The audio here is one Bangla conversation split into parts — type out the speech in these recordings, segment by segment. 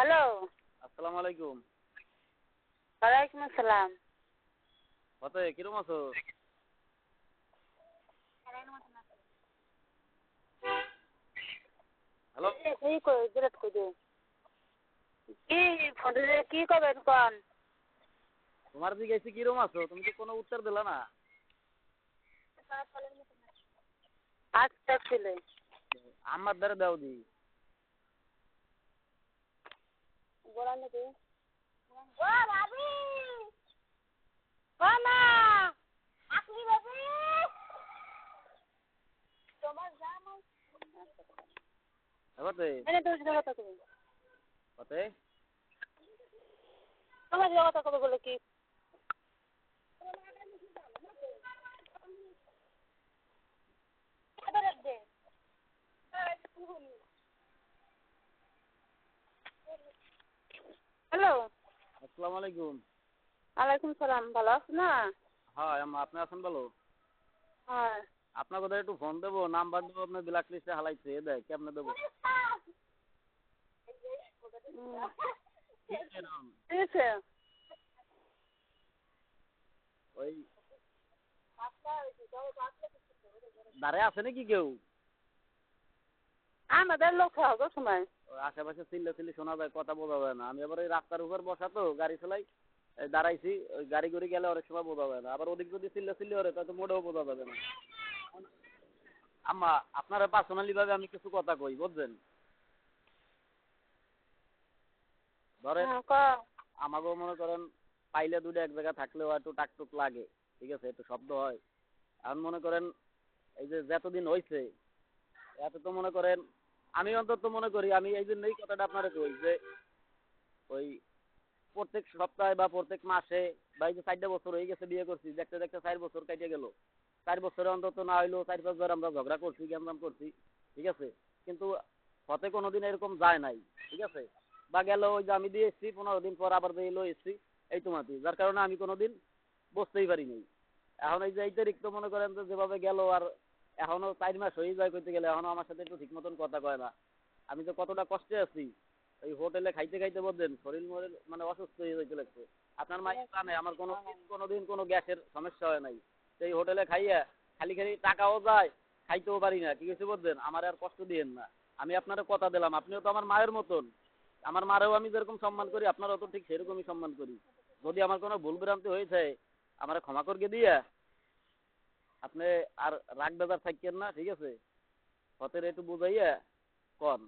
হ্যালো। আসসালামু আলাইকুম। ওয়ালাইকুম আসসালাম। ফতে কিরম আছো? হ্যালো। কি কই বিরাট কই দে কি ফোনে কি করবেন কোন? তোমার জিজ্ঞাসি কিরম আছো, তুমি তো কোনো উত্তর দিলা না। আচ্ছা ছিলে আমার দ্বারা দাও দি। বলা নাকি ও ভাবি ও মা আপনি ভাবি তোমার জামাই ফতে এনে তো কথা কই ফতে তোমার কথা কবে বলে কি হ্যালো। আসসালামু আলাইকুম। ওয়ালাইকুম সালাম। ভালো আছো না? হ্যাঁ আম্মা, আপনি আছেন ভালো? হ্যাঁ। আপনার কোথায় একটু ফোন দেবো, নাম্বার দেবো, আপনার ব্ল্যাক লিস্টে হালাইছে এ দেয় কেমনে দেবো? এরম ঠিক আছে। ওই দাঁড়ায় আছে নাকি কেউ? আমাদের লোক হবে সময় ওই আশেপাশে চিল্লা চিল্লি শোনা যায়, কথা বোঝা যায় না। আমি আবার ওই রাস্তার উপর বসা তো, গাড়ি চালাই, দাঁড়াইছি। ওই গাড়ি ঘুরে গেলে অনেক সময় বোঝা যায় না, আবার ওদিক যদি চিল্লা চিল্লি হরে তাহলে মোটেও বোঝা যাবে না। আম্মা, আপনারা পার্সোনালি ভাবে আমি কিছু কথা কই, বুঝছেন? ধরেন ক আমাকেও মনে করেন পাইলে দুটো এক জায়গা থাকলেও একটু টাকটুক লাগে, ঠিক আছে, একটু শব্দ হয়। এখন মনে করেন এই যে যতদিন হয়েছে এত তো মনে করেন আমি অন্তত মনে করি, আমি এই জন্যই কথাটা আপনারা কই যে ওই প্রত্যেক সপ্তাহে বা প্রত্যেক মাসে বা এই যে 4টা বছর হয়ে গেছে বিয়ে করছি, দেখতে দেখতে 4 বছর কেটে গেল। 4 বছরে অন্তত না হইলেও 4-5 বার আমরা ঝগড়া করছি, গ্যামজাম করছি, ঠিক আছে। কিন্তু হতে কোনোদিন এরকম যায় নাই, ঠিক আছে। বা গেল ওই যে আমি দিয়ে এসছি 15 দিন পর আবার দিয়ে এলো এসছি, এই তোমাতে যার কারণে আমি কোনোদিন বুঝতেই পারিনি। এখন এই যে এই তারিখ তো মনে করেন যে যেভাবে গেল আর এখনো 4 মাস হয়ে যায় কইতে গেলে, এখনো আমার সাথে একটু ঠিক মতন কথা কয় না। আমি তো কতটা কষ্টে আছি, এই হোটেলে খাইতে খাইতে বলতেন শরীর মরিল মানে অসুস্থ হয়ে যাইতে লাগছে। আপনার মা জানে আমার কোনোদিন কোনো গ্যাসের সমস্যা হয় নাই। সেই হোটেলে খাইয়া খালি খালি টাকাও যায়, খাইতেও পারি না, ঠিক আছে বলতেন। আমার আর কষ্ট দিয়েন না, আমি আপনারা কথা দিলাম, আপনিও তো আমার মায়ের মতন। আমার মারেও আমি যেরকম সম্মান করি আপনারাও তো ঠিক সেরকমই সম্মান করি। যদি আমার কোনো ভুল ভ্রান্তি হয়েছে আমার ক্ষমা করে দিয়া আপনি আর রাগ বেজার থাকেন না, ঠিক আছে। হতের একটু বুঝাইয়া কন,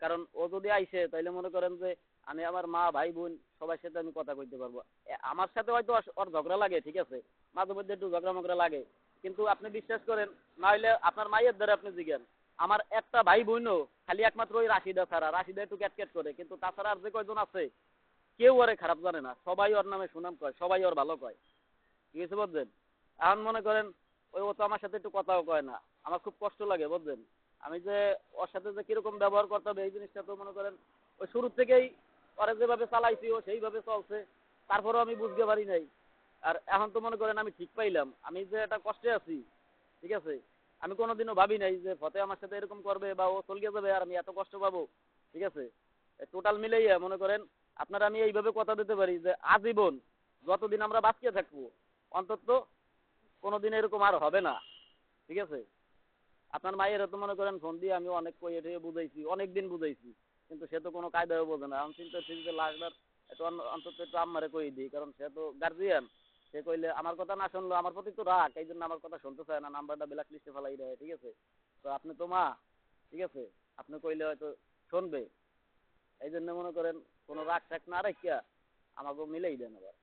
কারণ ও যদি আইসে তাইলে মনে করেন যে আমি আমার মা ভাই বোন সবার সাথে আমি কথা কইতে পারবো। আমার সাথে হয়তো ওর ঝগড়া লাগে, ঠিক আছে, মাঝে মধ্যে একটু ঝগড়া মগড়া লাগে, কিন্তু আপনি বিশ্বাস করেন না হইলে আপনার মায়ের দ্বারা আপনি জিজ্ঞেন, আমার একটা ভাই বোনও খালি একমাত্র ওই রাশিদা ছাড়া, রাশিদা একটু ক্যাটক্যাট করে, কিন্তু তাছাড়া আর যে কয়জন আছে কেউ ওরে খারাপ জানে না, সবাই ওর নামে সুনাম কয়, সবাই ওর ভালো কয়, ঠিক আছে বুঝছেন। এখন মনে করেন ওই ও তো আমার সাথে একটু কথাও কয় না, আমার খুব কষ্ট লাগে বুঝছেন। আমি যে ওর সাথে যে কিরকম ব্যবহার করতে হবে এই জিনিসটা তো মনে করেন ওই শুরু থেকেই ওরা যেভাবে চালাইছি ও সেইভাবে চলছে, তারপরেও আমি বুঝতে পারি নাই। আর এখন তো মনে করেন আমি ঠিক পাইলাম, আমি যে একটা কষ্টে আছি, ঠিক আছে। আমি কোনোদিনও ভাবি নাই যে ফতে আমার সাথে এরকম করবে বা ও চলকে যাবে আর আমি এত কষ্ট পাবো, ঠিক আছে। টোটাল মিলেইয়া মনে করেন আপনারা আমি এইভাবে কথা দিতে পারি যে আজীবন যতদিন আমরা বাঁচিয়ে থাকবো অন্তত কোনোদিন এরকম আর হবে না, ঠিক আছে। আপনার মায়ের তো মনে করেন ফোন দিয়ে আমি অনেক কই এটাই বুঝাইছি, অনেক দিন বুঝাইছি, কিন্তু সে তো কোনো কায়দায় বোঝে না। আমি চিন্তা করছি যে লাস্টবার একটু অন্তত একটু আম্মারে কই দিই, কারণ সে তো গার্জিয়ান। সে কইলে আমার কথা না শুনলো আমার প্রতি তো রাগ, এই জন্য আমার কথা শুনতে চায় না, নাম্বারটা ব্ল্যাক লিস্টে ফেলাই দেয়, ঠিক আছে। তো আপনি তো মা, ঠিক আছে, আপনি কইলে হয়তো শুনবে, এই জন্য মনে করেন কোনো রাগ টাগ না রাখিয়া আমাকেও মিলেই দেন আবার।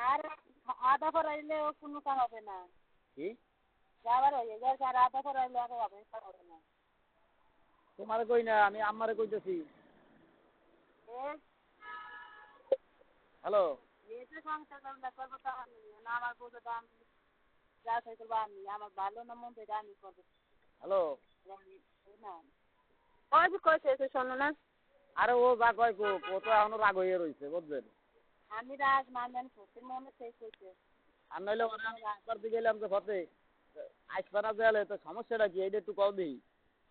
আর আধা পড়াইলেও কোনো কাম হবে না। কি যাবার হয়ে গেছে আর আধা পড়াইলে আর হবে না। তোমারে কই না, আমি আম্মারে কইতেছি। হ্যালো। এসে সংসার করবো তো আমি না, আমার বউটা তো আমি যা চাই করবো আমি, আমার ভালো না মন্দ এটা আমি করবো হ্যালো। না। ওই যে কইছে এসে শোনো না, আরে ও যা কয় কো, ও তো এখনো রাগ হয়ে রইছে বুঝছেন। আমি রাগ মানবেন সত্যি মনে সেই কইছে আর নইলে ওরা আমি একবার দিয়ে গেলাম যে ফতে আইসপানা দেয়ালে তো সমস্যাটা কি এইটা একটু কও দিই।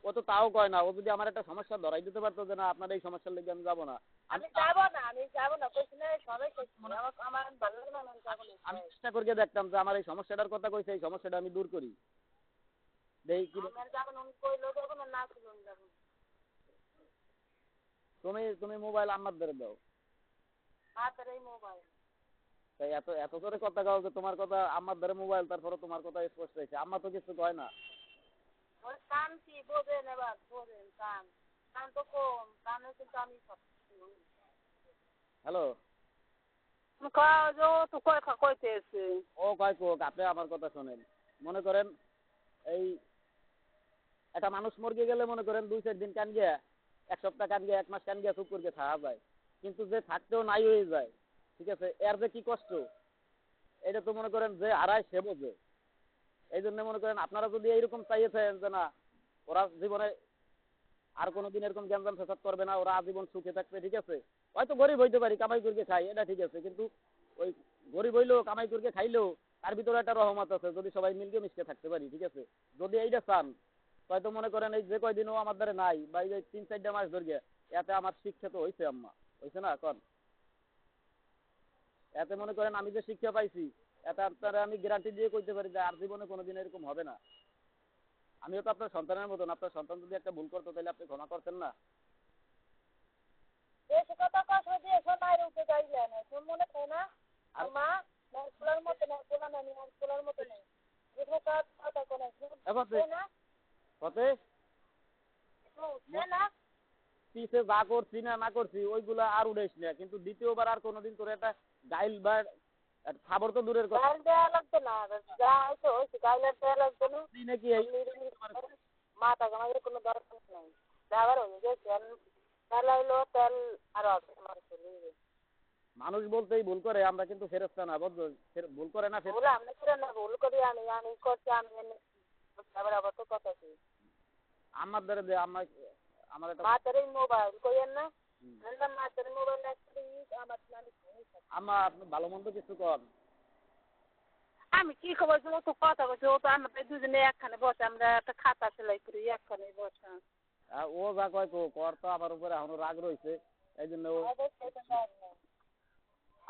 ও তো তাও কয় না। ও যদি আমার একটা সমস্যা ধরাই দিতে পারতো যে না আপনার এই সমস্যার লেগে আমি যাবো না, আমি যাবো না, আমি যাবো না, কইছি না সবাই কইছি আমার ভালো লাগে না, আমি যাবো না। আমি চেষ্টা করে দেখতাম যে আমার এই সমস্যাটার কথা কইছে, এই সমস্যাটা আমি দূর করি। দেখি কি আমার যাবো না, আমি কইলেও যাবো না, না কইলেও আমি যাবো না। তুমি তুমি মোবাইল আমার ধরে দাও। হাতের এই মোবাইল। তাই এত এত করে কথা কও যে তোমার কথা আমার ধরে মোবাইল, তারপরে তোমার কথা স্পষ্ট হয়েছে। আম্মা তো কিছু কয় না। ওই কান কি বোঝেন, এবার বোঝেন কান, কান তো কম, কানে কিন্তু আমি সব হ্যালো, তো কইতেছে। ও কয় কোক, আপনি আমার কথা শোনেন। মনে করেন এই একটা মানুষ মরে গেলে মনে করেন 2-4 দিন কান গিয়া, 1 সপ্তাহ কান গিয়া, 1 মাস কান গিয়া চুপ করে থাকা যায়। কিন্তু যে থাকতেও নাই হয়ে যায়, ঠিক আছে, এর যে কি কষ্ট, এটা তো মনে করেন যে হারায় সে বোঝে। এই জন্য মনে করেন আপনারা যদি এইরকম চাইয়েছেন যে না ওরা জীবনে আর কোনোদিন এরকম গ্যাঞ্জাম ফেসাদ করবে না, ওরা আজীবন সুখে থাকবে, ঠিক আছে। হয়তো গরিব হইতে পারি, কামাই করে খাই, এটা ঠিক আছে, কিন্তু ওই গরিব হইলেও কামাই করে খাইলেও তার ভিতরে একটা রহমত আছে, যদি সবাই মিলকে মিশকে থাকতে পারি, ঠিক আছে। যদি এইটা চান হয়তো মনে করেন এই যে কয়দিনও আমার দ্বারা নাই বা এই যে 3-4টা মাস ধরে এতে আমার শিক্ষা তো হয়েছে আম্মা, হয়েছে না এখন। এতে মনে করেন আমি যে শিক্ষা পাইছি, এতে আপনারা আমি গ্যারান্টি দিয়ে কইতে পারি যে আর জীবনে কোনোদিন এরকম হবে না। আমিও তো আপনার সন্তানের মতন, আপনার সন্তান যদি একটা ভুল করতো তাহলে আপনি ক্ষমা করতেন না। বেশি কথা কষ্ট দিয়ে শোনায় উঠে যাইলে না, তোর মনে হয় না মা খোলার মতো না, খোলা না, খোলার মতো নেই, যেগুলো কথা কোনো না কতে না পিছে যা করছি না না করছি ওইগুলা আর উড়াইস না, কিন্তু দ্বিতীয়বার আর কোনোদিন করে একটা গাইল বা খাবার তো দূরের কথা। গাইল দেওয়া লাগবে না, যা হয়েছে হয়েছে, গাইলের দেওয়া লাগবে না। নাকি মাথা কামাইয়ের কোনো দরকার নাই, যাবার হয়ে গেছে, তেল আইলো তেল আরো আছে আমার শরীরে। মানুষ বলতেই ভুল করে, আমরা কিন্তু ফেরেশতা না, বুঝছো, ভুল করে না ভুল আমি করে না, ভুল করি আমি, আমি করছি আমি, আবার আবার তো কথা কি আমার দ্বারা দে আমার আমার একটা মাতের মোবাইল কইেন না, মাতের মোবাইল আমার আম্মা আপনি ভালো মন্দ কিছু কর। আমি কি খবর, ও তো কথা বলছে, ও তো আমরা দুজনে একখানে বসে, আমরা একটা খাতা সেলাই করি একখানে বসে। ও যা কয় তো কর, তো আমার উপরে এখনো রাগ রয়েছে, এই জন্য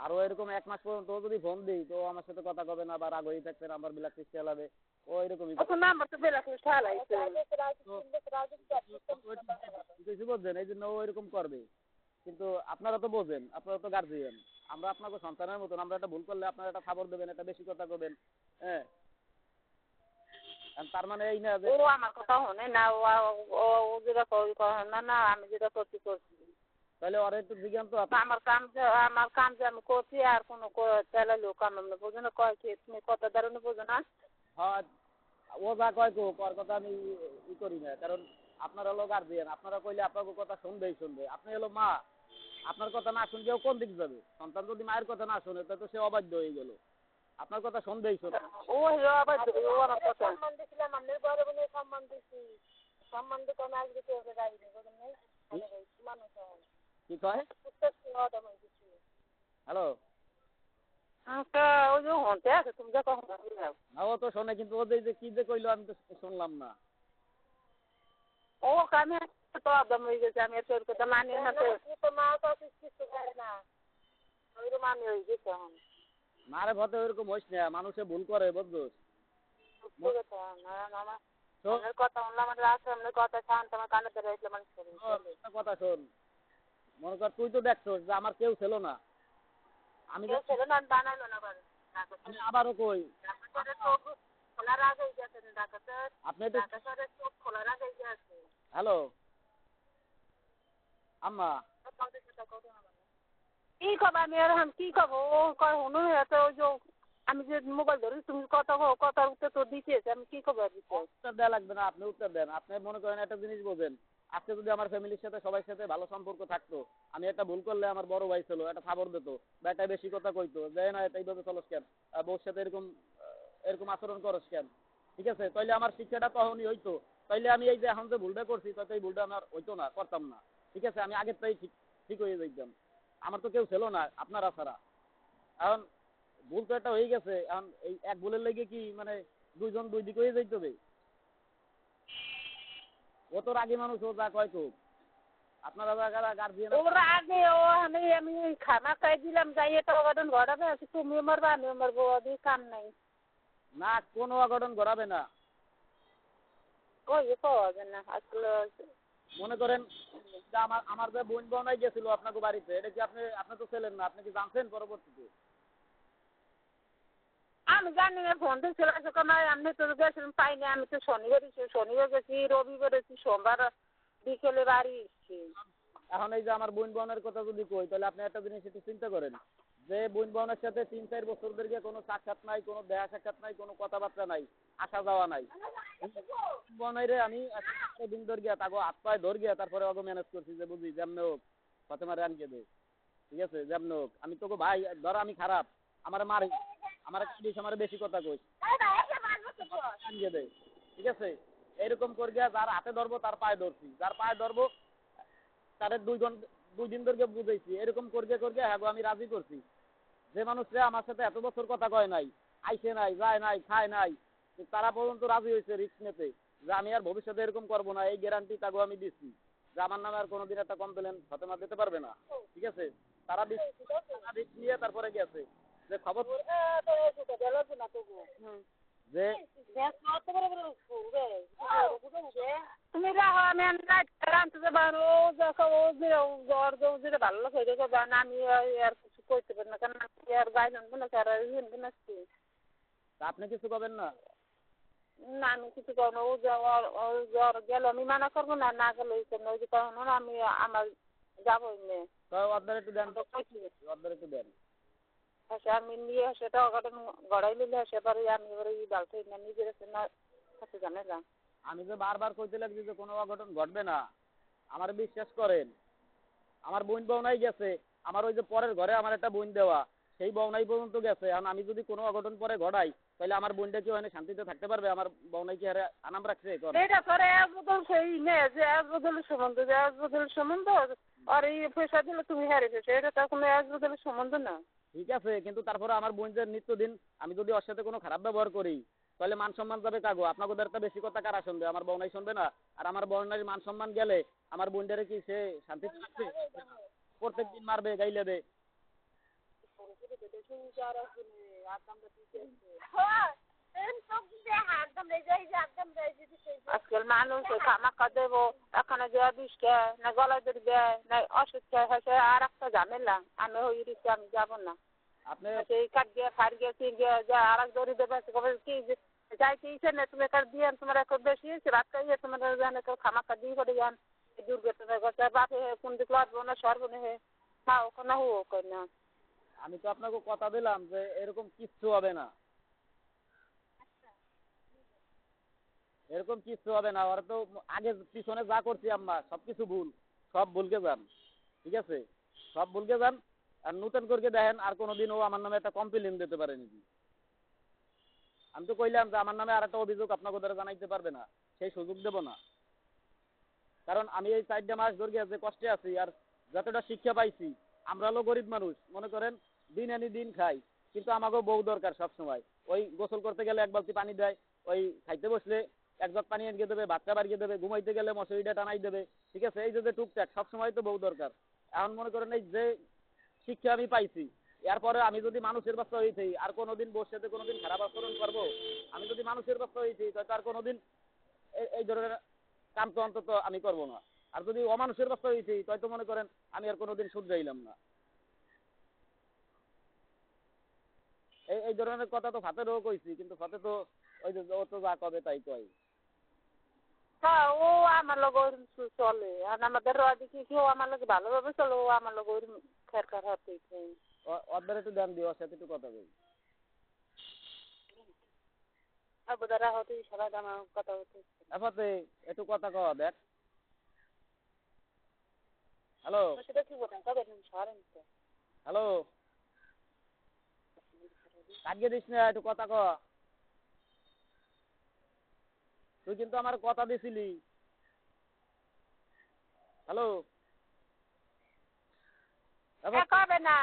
আরো এরকম 1 মাস পর্যন্ত ও যদি ফোন দিই তো আমার সাথে কথা কবে না, বা রাগ হয়ে থাকবে, নাম্বার বিলাক চেষ্টা লাগবে, ও এরকমই নাম্বার তো বেলা ঠালাইছে কিছু বুঝছেন, এই জন্য ও এরকম করবে। কিন্তু আপনারা তো বোঝেন, আপনারা তো গার্জিয়ান, আমরা আপনাকে সন্তানের মতন, আমরা একটা ভুল করলে আপনারা একটা খবর দেবেন, একটা বেশি কথা কবেন, হ্যাঁ। তার মানে এই না যে ও আমার কথা শোনে না, ও যেটা কই না না, আমি যেটা করছি করছি, তাহলে ওরা একটু জিজ্ঞান তো আমার কাম যে আমি করছি, আর কোনো চালালেও কাম আমি বোঝো না, কয় কি তুমি কথা দাঁড়ানো বোঝো না। হ্যাঁ, ও যা কয় তো কর কথা আমি ই করি না, কারণ আপনারা হলো গার্জিয়ান, আপনারা কইলে আপনার কথা শুনবেই শুনবে। আপনি হলো মা, আপনার কথা না শুনলেও কোন দিক যাবে? সন্তান যদি মায়ের কথা না শুনে তাহলে তো সে অবাধ্য হয়ে গেল, আপনার কথা শুনবেই শুনবে। ও আবার ও আমার কথা সম্মান দিছিলাম, আমি বড় বোনে সম্মান দিছি, সম্মান দিতে আমি আজকে কেউ গাড়ি দেবো নাই, মানুষ কি কয়? হ্যালো, ওই যে হন্তে আছে, তুমি যা কখন ও তো শোনে, কিন্তু ও যে কি যে কইলো আমি তো শুনলাম না। ও আমি তো আদম হয়ে গেছে, আমি তোর কথা মানি না, তো মা তো কিছু করে না, ওই মানি হয়ে গেছে এখন। মারে ভতে ওইরকম হইস না, মানুষে ভুল করে, বুঝছো। কথা শুনলাম, আমার রাত কথা শান্ত, আমার কানে ধরে আসলে মানুষ কথা শোন, মনে কর তুই তো দেখছোস যে আমার কেউ ছিল না, আমি ছিল না, বানাইলো না, আবারও কই খোলার আগে গেছেন আপনি তো চোখ খোলার আগে গেছে। হ্যালো আম্মা, কি কব আমি আর কি কব, ও কয় শুনুন ওই যে আমি যে মোবাইল ধরি, তুমি কথা কথা উত্তর তো দিতেছে, আমি কি খবর দিতে উত্তর দেওয়া লাগবে না, আপনি উত্তর দেন। আপনি মনে করেন একটা জিনিস বোঝেন, আজকে যদি আমার ফ্যামিলির সাথে সবার সাথে ভালো সম্পর্ক থাকতো, আমি একটা ভুল করলে আমার বড় ভাই ছিল একটা খবর দিত বা একটা বেশি কথা কইতো যে না এটা এইভাবে চলস কেন, বউর সাথে এরকম এরকম আচরণ করস কেন, ঠিক আছে, তাইলে আমার শিক্ষাটা তখনই হইতো। তাইলে আমি এই যে এখন যে ভুলটা করছি তাতে এই ভুলটা আমার হইতো না, করতাম না, ঠিক আছে, আমি আগের তাই ঠিক ঠিক হয়ে যাইতাম। আমার তো কেউ ছিল না আপনারা ছাড়া। এখন ভুল তো একটা হয়ে গেছে, এখন এই এক ভুলের লেগে কি মানে দুইজন দুই দিক হয়ে যাইতে হবে? ও তো রাগী মানুষ, ও যা কয় তো। আপনারা যারা গার্জিয়ান ওর আগে ও আমি খানা খাই দিলাম, যাই এটা অঘটন ঘটাবে, তুমি মরবা আমি মরবো, ওদের কাম নাই। না, কোনো অঘটন ঘটাবে না। ওই পাওয়া যায় না আসলে। মনে করেন যে আমার যে বোন বোনাই গেছিল আপনাকে বাড়িতে, এটা কি আপনি তো ছিলেন না, আপনি কি জানছেন পরবর্তীতে? আমি জানি না, ফোন তো ছিল যখন আমি তো গেছিলাম পাইনি, আমি তো শনিবার গেছি, রবিবার গেছি, সোমবার বিকেলে বাড়ি এসেছি। এখন এই যে আমার বোন বোনের কথা যদি কই, তাহলে আপনি একটা জিনিস একটু চিন্তা করেন যে বোন বোনের সাথে 3-4 বছর ধরে কোনো সাক্ষাৎ নাই, কোনো দেখা সাক্ষাৎ নাই, কোনো কথাবার্তা নাই, আসা যাওয়া নাই। বোনের আমি দিন ধর গিয়া তাকে হাত পায়ে ধর গিয়া তারপরে অত ম্যানেজ করছি যে বুঝি যেমন হোক ফাতেমারে আনকে দে, ঠিক আছে, যেমন হোক। আমি তোকে ভাই ধর আমি খারাপ, আমার মারি, আমার বেশি কথা কই আনকে দে, ঠিক আছে। এরকম করে গিয়া যার হাতে ধরবো তার পায়ে ধরছি, যার পায়ে ধরবো তারে 2 দিন ধরে বুঝাইছি। এরকম করবে হ্যাঁ আমি রাজি করছি। যে মানুষরা আমার সাথে এত বছর কথা কয় নাই, আইসে নাই, যায় নাই, খায় নাই, তারা পর্যন্ত রাজি হয়েছে রিস্ক নিতে যে আমি আর ভবিষ্যতে এরকম করবো না, এই গ্যারান্টি তাকে আমি দিচ্ছি যে আমার নামে আর কোনোদিন একটা কমপ্লেন ফাতেমা দিতে পারবে না, ঠিক আছে। তারা রিস্ক নিয়ে তারপরে গেছে যে খবর যে তুমি রাখো, আমি আনতে পারো, দেখো ও যে জ্বর যে ভালো লাগে আমি আর কিছু করতে পারি না, কারণ আমি আর গায়ে জানবো না, আর আপনি কিছু করবেন না। না আমি কিছু করবো, ও জ্বর গেল আমি মানা করবো না, না গেলে ওই যে কারণ আমি আমার যাবোই মেয়ে অর্ডার একটু দেন, অর্ডার একটু দেন। আচ্ছা আমি নিয়ে সেটা অঘটন গড়াই নিলে সেবারে আমি এবারে ডালতে না নিজের না কাছে জানে না। আমি যে বারবার কইতে লাগছি যে কোনো অঘটন ঘটবে না, আমার বিশ্বাস করেন। আমার বোন বউনাই গেছে, আমার ওই যে পরের ঘরে আমার একটা বোন দেওয়া, সেই বউনাই পর্যন্ত গেছে। এখন আমি যদি কোনো অঘটন পরে ঘটাই, তাহলে আমার বোনটা কি ওখানে শান্তিতে থাকতে পারবে? আমার বউনাই কি আরে আনাম রাখছে? এটা করে এক বদল সেই মেয়ে যে এক বদলের সম্বন্ধ, যে এক বদলের সম্বন্ধ, আর এই পয়সা দিলে তুমি হারে ফেছো, এটা তো কোনো এক বদলের সম্বন্ধ না। ঠিক আছে, কিন্তু তারপরে আমার বোন যে নিত্যদিন আমি যদি ওর সাথে কোনো খারাপ ব্যবহার করি, তাহলে মান সম্মান যাবে কাগো? আপনাকে একটা বেশি কথা কারা শুনবে? আমার বউনাই শুনবে না? আর আমার বউনার মান সম্মান গেলে আমার বোনটারে কি সে শান্তিতে থাকবে? প্রত্যেকদিন মারবে, গাইলে দে। আজকাল মানুষ খামাকা দেবো, এখানে দেওয়া বিষটা না গলায় ধরে দেয় না ওষুধ খেয়ে, আর একটা ঝামেলা। আমি ওই রিক্সে আমি যাবো না। আপনি সেই কাঠ দিয়ে ফার গিয়ে তিন গিয়ে যা আর এক দড়ি দেবে, কি যাইতে ইচ্ছে না তুমি একটা দিয়ে তোমার একটা বেশি হয়েছে রাত খাইয়ে তোমার জানে কেউ খামাকা দিয়ে করে যান দুর্ঘটনা ঘটে বাপে কোন দিক লাগবো না সর্বনে হে মা ওখানে হোক না। আমি তো আপনাকে কথা দিলাম যে এরকম কিচ্ছু হবে না, এরকম কিচ্ছু হবে না। ওরা তো আগে পিছনে যা করছি আম্মা সবকিছু ভুল, সব ভুলকে যান, ঠিক আছে, সব ভুলকে যান। আর নতুন করে দেখেন আর কোনোদিন ও আমার নামে একটা কমপ্লেন দিতে পারে নাকি। আমি তো কইলাম যে আমার নামে আর একটা অভিযোগ আপনাকে দ্বারা জানাইতে পারবে না, সেই সুযোগ দেব না। কারণ আমি এই 4 মাস ধরে যে কষ্টে আছি আর যতটা শিক্ষা পাইছি, আমরা হলো গরিব মানুষ, মনে করেন দিন আনি দিন খাই, কিন্তু আমাকেও বউ দরকার সব সময়। ওই গোসল করতে গেলে এক বালতি পানি দেয়, ওই খাইতে বসলে এক জগ পানি এনে দেবে, ভাতটা বাড়িয়ে দেবে, ঘুমাইতে গেলে মশারিটা টানাই দেবে, ঠিক আছে। এই যে টুকটাক সব সময় তো বউ দরকার। এখন মনে করেন এই যে শিক্ষা আমি পাইছি, এরপরে আমি যদি মানুষের বাচ্চা হয়েছি আর কোনোদিন বউর সাথে কোনোদিন খারাপ আচরণ করবো? আমি যদি মানুষের বাচ্চা হয়েছি তাহলে আর কোনোদিন এই ধরনের কাম তো অন্তত আমি করবো না। আর যদি অমানুষের বাচ্চা হয়েছি তাই তো মনে করেন আমি আর কোনোদিন শুধরাইলাম না। এই ধরনের কথা তো ফাতেরও কইছি, কিন্তু ফাতে তো ওই যে ও তো যা কবে তাই কয়। হ্যাঁ ও আমার লোক চলে, আর আমাদের রাজি কি ও আমার লোক ভালোভাবে চলে, ও আমার লোক খের খার হাতে অর্ধের একটু দাম দিও, সাথে একটু কথা কই। বোধারা হতে সবাই আমার কথা হতে এফাতে একটু কথা কও দেখ। হ্যালো সেটা কি বলেন তবে সরেন তো। হ্যালো, কাটিয়ে দিস না, একটু কথা ক। তুই কিন্তু আমার কথা দিছিলি। হ্যালো কবে না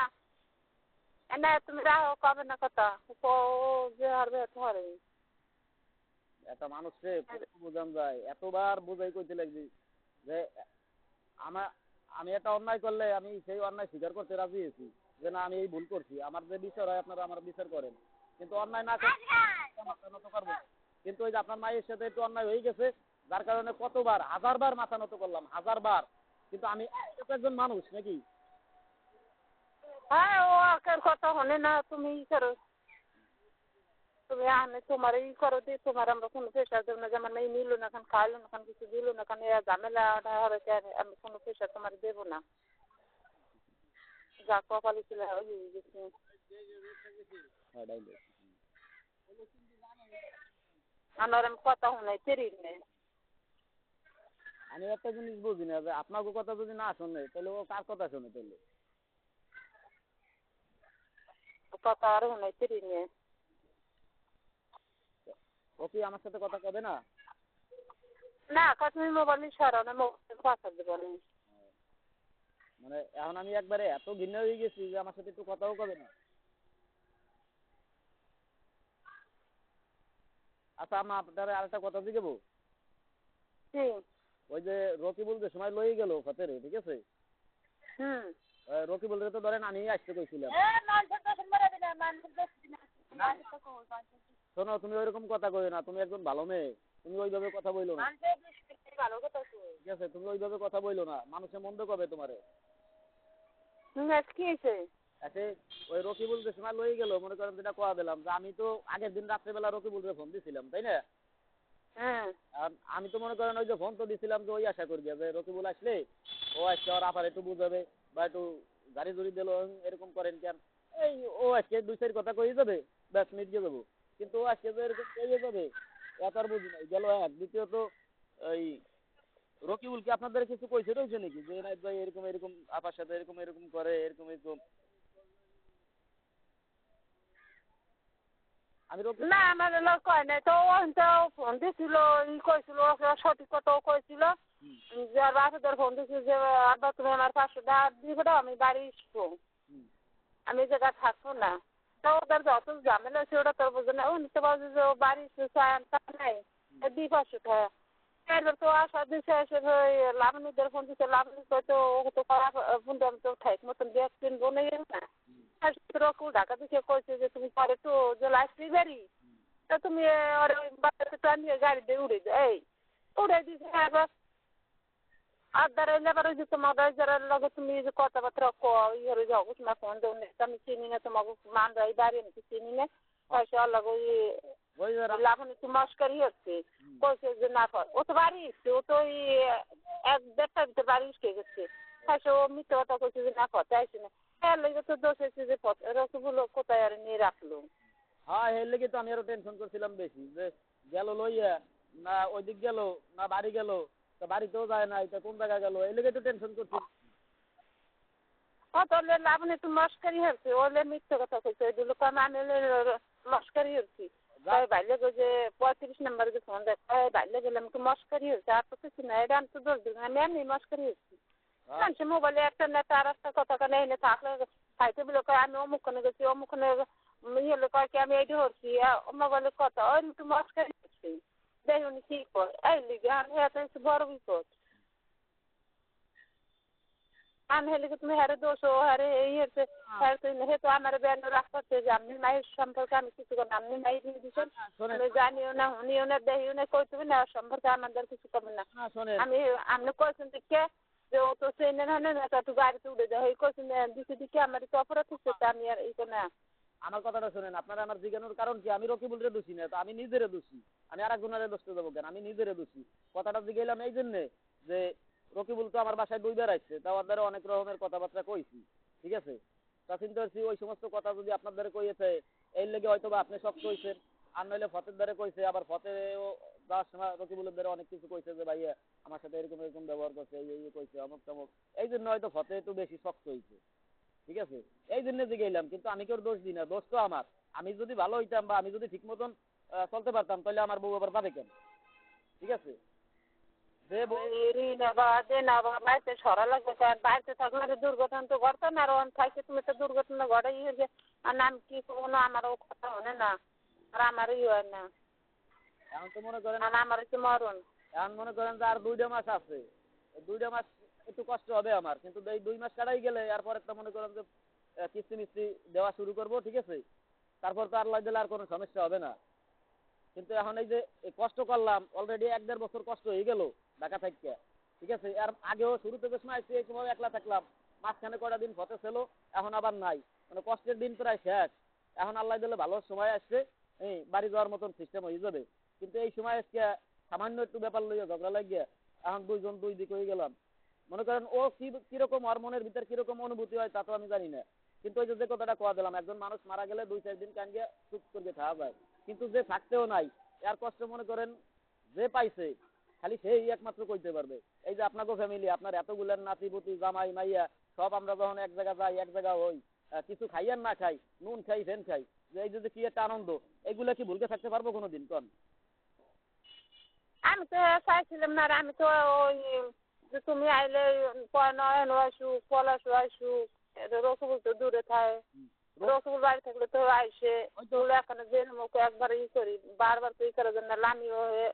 এনে তুমি রাহো, কবে না কথা ও যে হারবে ধরে একটা মানুষকে কত বোঝান যায়, এতবার বোঝাই কইতে লাগছি যে আমার আমি একটা অন্যায় করলে আমি সেই অন্যায় স্বীকার করতে রাজি আছি যে না আমি এই ভুল করছি, আমার যে বিচার হয় আপনারা আমার বিচার করেন, কিন্তু অন্যায় না করে মাথা নত করবো। কিন্তু ওই যে আপনার মায়ের সাথে একটু অন্যায় হয়ে গেছে, যার কারণে কতবার 1000বার মাথা নত করলাম, 1000বার। কিন্তু আমি একজন মানুষ নাকি। হ্যাঁ ও আকের কথা হনে না, তুমি ই করো, তুমি আনে তোমার ই করো দিয়ে তোমার আমরা কোনো প্রেশার দেবো না, যেমন এই নিল না, খান খাইলো না, খান কিছু দিল না, খান ঝামেলাটা হয়েছে, আমি কোনো প্রেশার তোমার দেবো না। যা কপালে ছিল হয়ে গেছে। আমার আমি কথা শুনাই তেরি নেই। আমি একটা জিনিস বুঝি না যে আপনাকে কথা যদি না শোনে তাহলে ও কার কথা শোনে তাহলে? কথা আর শুনাই তেরি নেই। ও কি আমার সাথে কথা কবে না? না তুমি মোবাইল সরাও না, মোবাইল কথা দেবো না। মানে এখন আমি একবারে এত ভিন্ন হয়ে গেছি যে আমার সাথে একটু কথাও কবে না। আচ্ছা আমি আপনার আরেকটা কথা জিজ্ঞেবো। ওই যে রকিবুল যে সময় লই গেল ফতেরে, ঠিক আছে, রকিবুল তো ধরেন আমি আসতে কইছিলাম, শোনো তুমি ওইরকম কথা কই না, তুমি একজন ভালো মেয়ে, তুমি ওইভাবে কথা বইলো না, ঠিক আছে, তুমি ওইভাবে কথা বইলো না, মানুষে মন্দ কবে তোমারে। কি হয়েছে? এসে ওই রকিবুল যে সময় লই গেল, মনে করেন যেটা কোয়া দিলাম যে আমি তো আগের দিন রাত্রেবেলা রকিবুলকে ফোন দিছিলাম, তাই না? আমি তো মনে করেন ওই যে ফোন তো দিছিলাম যে ওই আশা করবি যে রকিবুল আসলে ও আজকে ওর আপার একটু বুঝাবে বা একটু গাড়ি জড়ি দিল এরকম করেন কেন, এই ও আজকে 2-4 কথা কয়ে যাবে, ব্যাস মিটকে যাবো। কিন্তু ও আজকে যে এরকম কয়ে যাবে এত আর বুঝি নাই গেল। এক দ্বিতীয়ত ওই রকিবুল কি আপনাদের কিছু কইছে রয়েছে নাকি যে না ভাই এরকম এরকম আপার সাথে এরকম এরকম করে এরকম এরকম? না আমার লোক কয় নাই তো, তো ফোন দিছিল, ই কইছিল সঠিক কথাও কইছিল যে আর বাসাদের ফোন দিছিল যে আব্বা তুমি আমার 500 টাকা দিয়ে দাও, আমি বাড়ি আসবো, আমি এই জায়গায় থাকবো না। তো ওদের যত ঝামেলা আছে ওটা তোর বুঝে না, ও নিতে পারছে যে ও বাড়ি নাই 2-500 টাকা। এবার তো আসা দিছে, এসে লাবণীদের ফোন দিচ্ছে, লাবণী তো ও তো খারাপ ফোন তো ঠিক মতন ব্যাগ কিনবো না না। রকুল ঢাকা থেকে কইছে যে তুমি পরে তো যে লাস্টই বাড়ি, তা তুমি ওর ওই বাচ্চাটা নিয়ে গাড়ি দিয়ে উড়ে দাও, এই উড়ে দিছে। এবার আর দাঁড়াইলে এবার ওই যে তোমার যারা লগে তুমি যে কথাবার্তা ইয়ে যাও তোমার ফোন দেও না, আমি চিনি না তোমাকে, মান এই বাড়ি আমি চিনি না, পয়সা আলাদা ওই লাভনি তো মস্কারি হচ্ছে, কইছে যে না ও তো বাড়ি এসছে, ও তো ওই 1-1.5টার ভিতরে বাড়ি এসে গেছে, পয়সা ও মিথ্যে কথা কইছে যে না কথা আসে না। হ্যাঁ লেগে তো দোষ হয়েছে যে রসগুলো কোথায় আর নিয়ে রাখলো। হ্যাঁ এর লেগে তো আমি আরো টেনশন করছিলাম বেশি যে গেল লইয়া না ওইদিক গেল না বাড়ি গেল, তা বাড়িতেও যায় না, এটা কোন জায়গায় গেল, এই লেগে তো টেনশন করছি। ও তাহলে লাভনি তো মস্কারি হচ্ছে, ওলে মিথ্যে কথা কইছে, ওইগুলো কাম আমি মস্কারি হচ্ছি। বাইরে যে 35 নম্বরে ফোন দেয়, বাইরে গেলে আমি তো মস্কারি হচ্ছে, আর তো কিছু না, এটা আমি তো দোষ দিই আমি এমনি মস্কারি হচ্ছি। মানুষ মোবাইলে একটা নেতা আর একটা কথা কানে এনে থাকলে খাইতে বলে কয় আমি অমুকখানে গেছি, অমুকখানে ইয়ে কয় কি আমি এইটা হচ্ছি, মোবাইলের কথা ওই তো মস্কারি হচ্ছি, দেখুন কি কর এই লিগে আমি এত বড় বিপদ। আমি হেলে তুমি হারে দোষ ও হারে এই হচ্ছে, হে তো আমার ব্যান রাখতে যে আপনি মায়ের সম্পর্কে আমি কিছু করেন, আপনি মাই দিয়ে দিচ্ছেন, আমি জানিও না শুনিও না দেখিও না, কইতে না সম্পর্কে আমাদের কিছু করবেন না। আমি আপনি কইছেন কে যে ও তো চেনে না না তো গাড়িতে উড়ে দেয়, এই কইছেন দিকে দিকে আমার তো অপরাধ হচ্ছে, তা আমি আর এই না। আমার কথাটা শোনেন, আপনারা আমার জিজ্ঞানোর কারণ কি, আমি রকিবুলরে দোষী না তো আমি নিজেরে দোষী, আমি আরেকজনের দোষ দেবো কেন, আমি নিজেরে দোষী। কথাটা জিজ্ঞাইলাম এই জন্যে যে রকিবুল তো আমার বাসায় 2 বার আসছে, তাও ওর দ্বারা অনেক রকমের কথাবার্তা কইছি, ঠিক আছে, তা চিন্তা করছি ওই সমস্ত কথা যদি আপনার দ্বারা কইয়েছে এই লেগে হয়তো বা আপনি শক্ত হয়েছেন, আর নইলে ফতের দ্বারা কইছে, আবার ফতেও যাওয়ার সময় রকিবুলের দ্বারা অনেক কিছু কইছে যে ভাইয়া আমার সাথে এরকম এরকম ব্যবহার করছে, এই কইছে অমুক তমুক, এই জন্য হয়তো ফতে একটু বেশি শক্ত হয়েছে, ঠিক আছে, এই জন্য জিজ্ঞাইলাম। কিন্তু আমি কেউ দোষ দিই না, দোষ তো আমার। আমি যদি ভালো হইতাম বা আমি যদি ঠিক মতন চলতে পারতাম তাহলে আমার বউ আবার পাবে কেন, ঠিক আছে। বাড়িতে সরা লাগবে, বাড়িতে থাকলে দুর্ঘটনা তো ঘটতো না, আর থাকছে তুমি তো দুর্ঘটনা ঘটাই হয়েছে, আর আমি কি করবো না, আমারও কথা হনে না আর আমারই হয় না। এখন তো মনে করেন আমার হচ্ছে মরণ। এখন মনে করেন যে আর 2টা মাস আছে, 2টা মাস একটু কষ্ট হবে আমার, কিন্তু এই 2 মাস কাটাই গেলে এরপর একটা মনে করেন যে কিস্তি মিস্তি দেওয়া শুরু করব, ঠিক আছে, তারপর তো আল্লাহ দিলে আর কোনো সমস্যা হবে না। কিন্তু এখন এই যে কষ্ট করলাম অলরেডি 1-1.5 বছর কষ্ট হয়ে গেল ঢাকা থেকে, ঠিক আছে, আর আগেও শুরুতে যে সময় আসছি এই সময় একলা থাকলাম, মাঝখানে কয়টা দিন ফতে ছিল, এখন আবার নাই, মানে কষ্টের দিন প্রায় শেষ। এখন আল্লাহ দিলে ভালো সময় আসছে, এই বাড়ি যাওয়ার মতন সিস্টেম হয়ে যাবে। কিন্তু এই সময় আজকে সামান্য একটু ব্যাপার লইয়া ঝগড়া লাগিয়ে এখন 2জন 2 দিক হয়ে গেলাম। মনে করেন ও কিরকম ওর মনের ভিতর কিরকম অনুভূতি হয় তা তো আমি জানি না, কিন্তু ওই যে কথাটা কয়া দিলাম, একজন মানুষ মারা গেলে 2-4 দিন কান চুপ করে খাওয়া যায়, কিন্তু যে থাকতেও নাই এর কষ্ট মনে করেন যে পাইছে খালি সেই একমাত্র কইতে পারবে। এই যে আপনাকে ফ্যামিলি, আপনার এতগুলার নাতিপুতি জামাই মাইয়া সব আমরা যখন এক জায়গা যাই, এক জায়গা হই, কিছু খাই আর না খাই, নুন খাই ফেন খাই, যে এই যে কি একটা আনন্দ, এগুলা কি ভুলতে থাকতে পারবো কোনোদিন কোন? আমি তো চাইছিলাম না, আমি তো ওই যে তুমি আইলে নয়ন আসুক, পলাশ আসুক, রসুল তো দূরে থাকে, রসুল বাড়ি থাকলে তো আইসে তুলে এখানে যেরমুখ একবার ই করি, বারবার তো ই করার জন্য লামিও হয়ে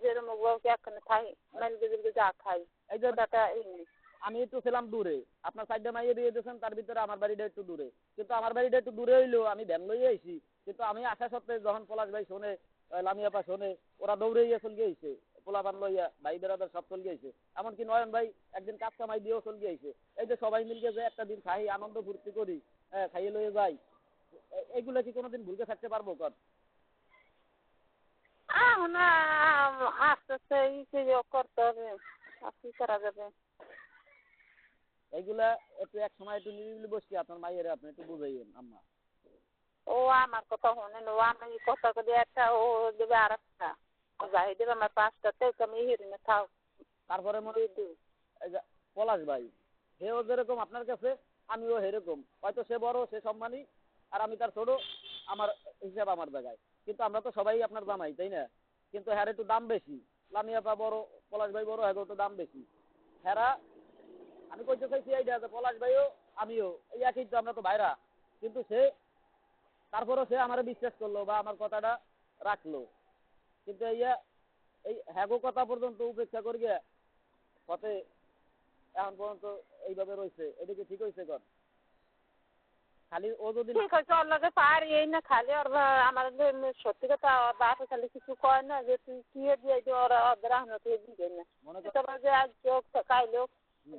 যেরমুখ বউকে এখানে খাই, মেলকে যা খাই, এই যে ওটা ই নেই। আমি একটু ছিলাম দূরে, আপনার সাইডে মাইয়ে দিয়ে দিয়েছেন, তার ভিতরে আমার বাড়িটা একটু দূরে, কিন্তু আমার বাড়িটা একটু দূরে হইলেও আমি ভ্যান লইয়ে আইছি, কিন্তু আমি আসা সত্ত্বে যখন পলাশ ভাই শোনে, লামিয়াপা শোনে, ওরা দৌড়ে চল গিয়েছে, পোলাপান লইয়া ভাই বেড়াদার সব চল গিয়েছে, এমনকি নয়ন ভাই একদিন কাজ কামাই দিয়েও চল গিয়েছে। এই যে সবাই মিলকে যে একটা দিন খাই আনন্দ ফুর্তি করি, খাইয়ে লইয়ে যাই, এইগুলো কি কোনোদিন ভুলতে থাকতে পারবো কর? না, আস্তে আস্তে ই করতে হবে, আর কি করা যাবে। এইগুলা একটু এক সময় একটু নিরিবিলি বসছি আপনার মাইয়ের আপনি একটু বুঝাইয়েন আম্মা। ও আমার কথা শোনেন, ও আমি কথা করে একটা ও দেবে আর একটা, যাই দেবে আমার 5টাতে আমি হিরিনে খাও, তারপরে মনে এই যে পলাশ ভাই, সেও যেরকম আপনার কাছে আমিও সেরকম, হয়তো সে বড় সে সম্মানী আর আমি তার ছোট, আমার হিসাব আমার জায়গায়, কিন্তু আমরা তো সবাই আপনার জামাই তাই না, কিন্তু হ্যার একটু দাম বেশি, লামিয়াপা বড় পলাশ ভাই বড়, হ্যাঁ একটু দাম বেশি। হ্যারা আমি কইতে চাইছি এইটা যে পলাশ ভাইও আমিও এই একই তো, আমরা তো ভাইরা, কিন্তু সে তারপরও সে আমার বিশ্বাস করলো বা আমার কথাটা রাখলো, কিন্তু এই হ্যাগো কথা পর্যন্ত উপেক্ষা করিয়া পথে এখন পর্যন্ত এইভাবে রয়েছে, এটা কি ঠিক হয়েছে কর? খালি ও যদি ঠিক আছে, ওর লগে পারি এই না, খালি ওর আমার সত্যি কথা বাপে খালি কিছু কয় না যে তুই কি দিয়ে ওরা ওদের আহনা তুই দিবে না, মনে কর তারপর যে আজ চোখ কাইলেও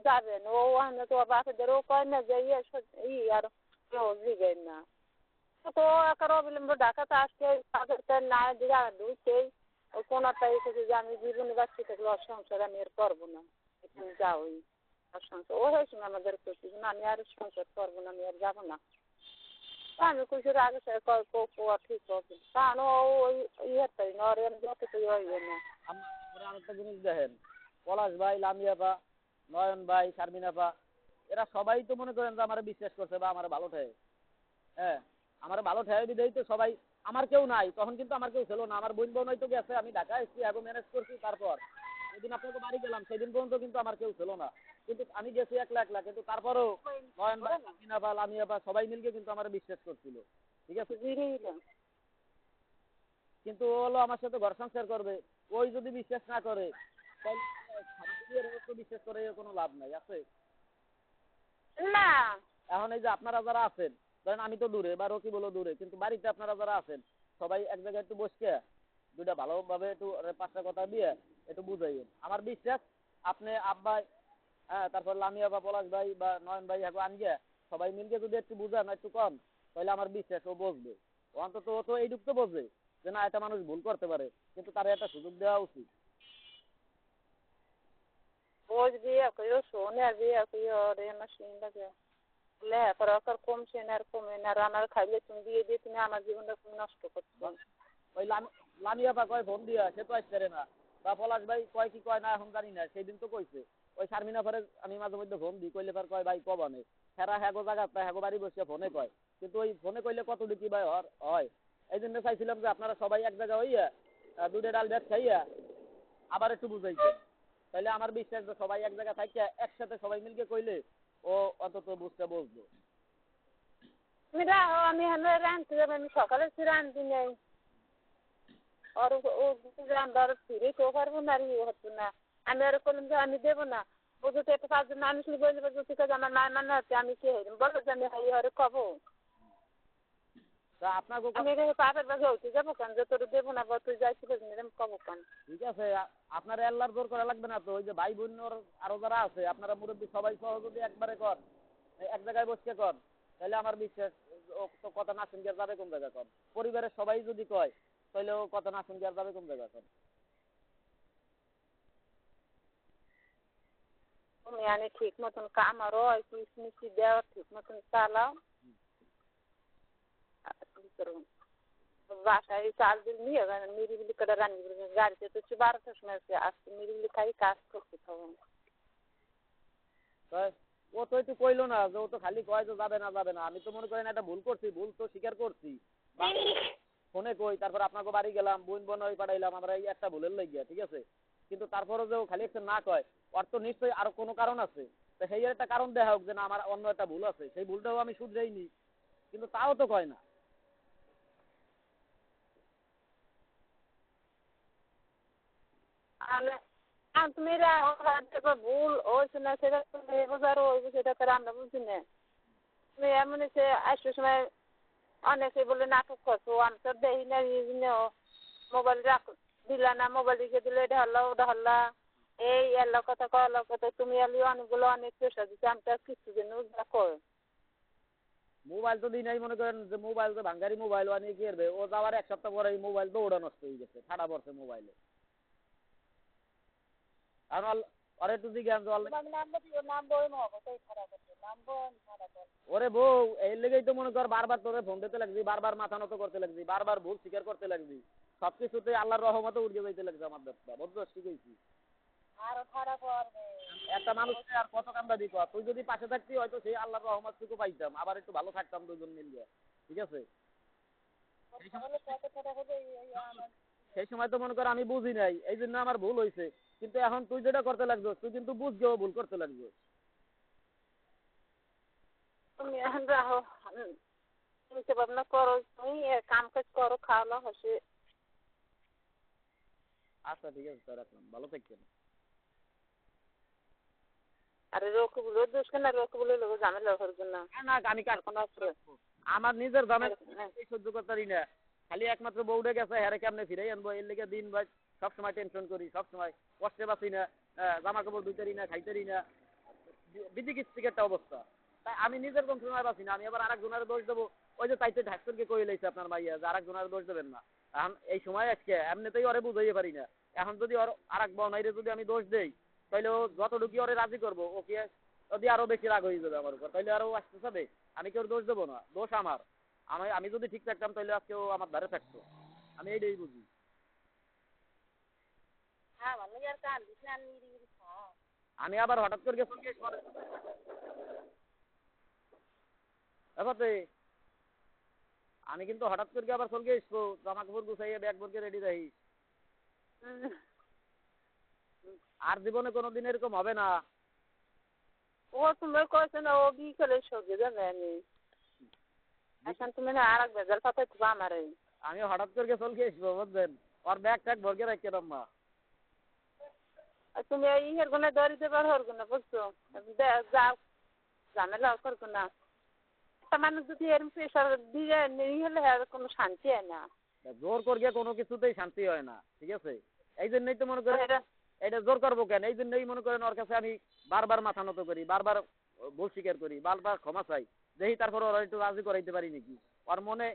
যাবেন ও আহনা তো বাপেদের ও কয় না যে আর কেউ দিবে না, তো একার অবিলম্ব ঢাকাতে আসছে তাদেরকে না দিয়ে দুইতেই ওই কোনটাই থেকে যে আমি জীবনে বাচ্চা থাকলে ওর সংসার আমি আর করবো না, এখানে যাওই আর সংসার ও হয়েছে আমাদের খুশি না, আমি আর সংসার করবো না, আমি আর যাবো না। আমি খুশির আগে সে কোয়া ঠিক হবে, কারণ ওই ইয়েটাই না, ওর যত তো ইয়ে না। আরেকটা জিনিস দেখেন, পলাশ ভাই, লামিয়াপা, নয়ন ভাই, শারমিনাপা, এরা সবাই তো মনে করেন যে আমার বিশ্বাস করছে বা আমার ভালো ঠায়, হ্যাঁ আমার ভালো ঠায় বিদেই তো সবাই, আমার কেউ নাই তখন, কিন্তু আমার কেউ ছিল না, আমার বোন বোন হয়তো গেছে, আমি ঢাকা এসেছি এখন ম্যানেজ করছি, তারপর যেদিন আপনাকে বাড়ি গেলাম সেদিন পর্যন্ত কিন্তু আমার কেউ ছিল না, কিন্তু আমি গেছি একলা একলা, কিন্তু তারপরেও নয়ন ভাই, শারমিনাপা, লামিয়াপা সবাই মিলকে কিন্তু আমার বিশ্বাস করছিল, ঠিক আছে, কিন্তু ও হলো আমার সাথে ঘর সংসার করবে, ওই যদি বিশ্বাস না করে তাহলে বিশ্বাস করে কোনো লাভ নাই আছে না। এখন এই যে আপনারা যারা আছেন, ধরেন আমি তো দূরে বা রকি বলো দূরে, কিন্তু বাড়িতে আপনারা যারা আছেন সবাই এক জায়গায় একটু বসকে দুইটা ভালোভাবে একটু 5টা কথা দিয়ে একটু বুঝাইয়েন, আমার বিশ্বাস আপনি আব্বাই, হ্যাঁ তারপর লামিয়া বা পলাশ ভাই বা নয়ন ভাই এখন আনগে সবাই মিলকে যদি একটু বুঝান একটু কম, তাহলে আমার বিশ্বাস ও বসবে, অন্তত ও তো এইটুক তো বোঝে যে না একটা মানুষ ভুল করতে পারে, কিন্তু তার একটা সুযোগ দেওয়া উচিত। বোঝ বিয়ে করি শোনে বিয়ে করি ওর মেশিন লাগে লেখাপড়া কর কমছে না আর কমে না, রান্নার খাইলে তুমি বিয়ে দিয়ে তুমি আমার জীবনটা তুমি নষ্ট করছো। ওই লামিয়া বা কয় ফোন দিয়া সে তো আসতে না, বা পলাশ ভাই কয় কি কয় না এখন জানি না, সেই দিন তো কইছে ওই শারমিনা পরে আমি মাঝে মধ্যে ফোন দিই, কইলে পর কয় ভাই কবানে হেরা হ্যাগো জায়গা হ্যাগো বাড়ি বসে ফোনে কয়, কিন্তু ওই ফোনে কইলে কতটুকু ভাই হয়, এই জন্য চাইছিলাম যে আপনারা সবাই এক জায়গা হইয়া 2টা ডাল ভাত খাইয়া আবার একটু বুঝাইছেন, তাহলে আমার বিশ্বাস যে সবাই এক জায়গা থাকিয়া একসাথে সবাই মিলকে কইলে ও অন্তত বুঝতে বসবো। তুমি রাহো, আমি হলে রাঁধতে যাবো, আমি সকালে রাঁধতে নেই। আর ও জানবার ফিরে কেউ পারবো না আর ইয়ে হতো না। আমি আর করলাম যে আমি দেবো না। ও যদি একটা 5 জন মানুষ বলবে যে ঠিক আছে আমার না মানে হচ্ছে আমি কে হইলাম বলো যে আমি হাই হরে কব। তা আপনাকে আমি এটা পাপের বাগে হইতে যাবো কেন যে তোর দেবো না বা তুই যাইছিস এরকম কব কেন। ঠিক আছে আপনার আল্লাহর জোর করা লাগবে না তো, ওই যে ভাই বোন আরো যারা আছে আপনারা মুরব্বী সবাই সহ যদি একবারে কর, এক জায়গায় বসে কর, তাহলে আমার বিশ্বাস ও তো কথা না শুনতে যাবে কোন জায়গা কর। পরিবারের সবাই যদি কয় তাহলে ও কথা না শুনতে যাবে কোন জায়গা কর। তুমি আনি ঠিক মতন কাম আরো পিস মিষ্টি দেওয়া ঠিক মতন চালাও। বাসায় চাল দিল নিয়ে নিরিবিলি করে রান্নি গাড়িতে তো 12টার সময় আসছে নিরিবিলি খাই কাজ করতে তখন। ও তো একটু কইলো না যে ও তো খালি কয় যে যাবে না যাবে না। আমি তো মনে করেন একটা ভুল করছি, ভুল তো স্বীকার করছি, ফোনে কই তারপর আপনাকে বাড়ি গেলাম বোন বোন ওই পাঠাইলাম আমরা এই একটা ভুলের লাগিয়া, ঠিক আছে। কিন্তু তারপরে যে ও খালি একটা না কয় ওর তো নিশ্চয়ই আরো কোনো কারণ আছে। তো সেই একটা কারণ দেখা হোক যে না আমার অন্য একটা ভুল আছে, সেই ভুলটাও আমি শুধরাইনি, কিন্তু তাও তো কয় না। তুমি ভুল হয়েছে না সেটা তুমি বোঝারও হইবে সেটা করে আমরা বুঝি না। তুমি এমন সে আসবে সময় অনেকে বলে নাটক করছো আমি তো দেখি না মোবাইল রাখ দিলা না মোবাইল রেখে দিলে এটা হল্লা ওটা হল্লা এই এল্লা কথা কল্লা কথা তুমি এলি অনেকগুলো অনেক প্রেশার দিচ্ছে আমি তো কিছু দিন কর। মোবাইল তো দিন মনে করেন যে মোবাইল তো ভাঙ্গারি মোবাইল আনিয়ে কি করবে, ও যাওয়ার এক সপ্তাহ পরে মোবাইল তো ওটা নষ্ট হয়ে গেছে, ঠাডা পড়ছে মোবাইলে। আর ওরে একটু জিজ্ঞাসা ওরে বউ এই লেগেই তো মনে কর বারবার তোরে ফোন দিতে লাগছি, বারবার মাথা নত করতে লাগছি, বারবার ভুল স্বীকার করতে লাগছি, সবকিছুতে আল্লাহর রহমতে উঠে যাইতে লাগছে আমার দেশটা, বুঝছো ঠিক হয়েছি। একটা মানুষ আর কত কান্দা দিত, তুই যদি পাশে থাকতি হয়তো সেই আল্লাহর রহমত টুকু পাইতাম, আবার একটু ভালো থাকতাম দুজন মিলিয়ে, ঠিক আছে। সেই সময় তো মনে কর আমি বুঝি নাই, এই জন্য আমার ভুল হয়েছে। কিন্তু এখন তুই যেটা করতে লাগছো তুই কিন্তু বুঝছেও ভুল করতে লাগছো। তুমি এখন রাহো চিন্তা ভাবনা করো তুমি কাম কাজ করো খাওয়া হসে। আচ্ছা ঠিক আছে স্যার রাখলাম, ভালো থাকবেন। আরে রোকগুলো দোষ কেন রোকগুলো লোক ঝামেলা করবে না। না আমি কার কোনো আমার নিজের ঝামেলা সহ্য করতে পারি না, খালি একমাত্র বউডে গেছে হ্যারে কেমনে ফিরে আনবো এর লেগে দিন ভাই সবসময় টেনশন করি, সবসময় কষ্টে বাঁচি না, জামা কাপড় ধুইতেরি না খাইতেরি না, বিদিকিস্তিক একটা অবস্থা। তাই আমি নিজের যন্ত্রণায় বাঁচি না, আমি আবার আরেকজনের দোষ দেবো। ওই যে তাইতে ঢাকসনকে কই লাইছে আপনার মাইয়া যে আরেকজনের দোষ দেবেন না। এখন এই সময় আজকে এমনিতেই ওরে বুঝাইতে পারি না, এখন যদি ওর আরেক বনাইরে যদি আমি দোষ দেই তাহলে ও যতটুকু ওরে রাজি করবো ওকে যদি আরো বেশি রাগ হয়ে যাবে আমার উপর, তাহলে আরো আসতে যাবে। আমি কেউ দোষ দেবো না, দোষ আমার। আমি যদি ঠিক থাকতাম তাহলে আজকে ও আমার ধারে থাকতো, আমি এইটাই বুঝি। আমি আবার হঠাৎ করে আমি কিন্তু হঠাৎ করে আবার চলকে আসবো, জামা কাপড় গুছাইয়ে ব্যাগ ভরকে রেডি রাখিস। আর জীবনে কোনোদিন এরকম হবে না। ও তুমি কইছো না ও বিকেলে সবজি যাবে আমি এখন তুমি না আর এক বেজাল পাতা খুব আমার আমি হঠাৎ করে চলকে আসবো বুঝলেন, ওর ব্যাগ ট্যাগ ভরকে রাখি আম্মা। তুমি ইহের গুনে দড়ি দেবার হর গুনে বুঝছো যাও ঝামেলা করবো না। একটা মানুষ যদি এরকম প্রেশার দিয়ে নিয়ে হলে আর কোনো শান্তি হয় না। জোর করিয়া কোনো কিছুতেই শান্তি হয় না, ঠিক আছে। এই জন্যই তো মনে করেন এটা জোর করবো কেন, এই জন্যই মনে করেন ওর কাছে আমি বারবার মাথা নত করি, বারবার ভুল স্বীকার করি, বারবার ক্ষমা চাই, দেখি তারপর ওরা একটু রাজি করাইতে পারি নাকি। ওর মনে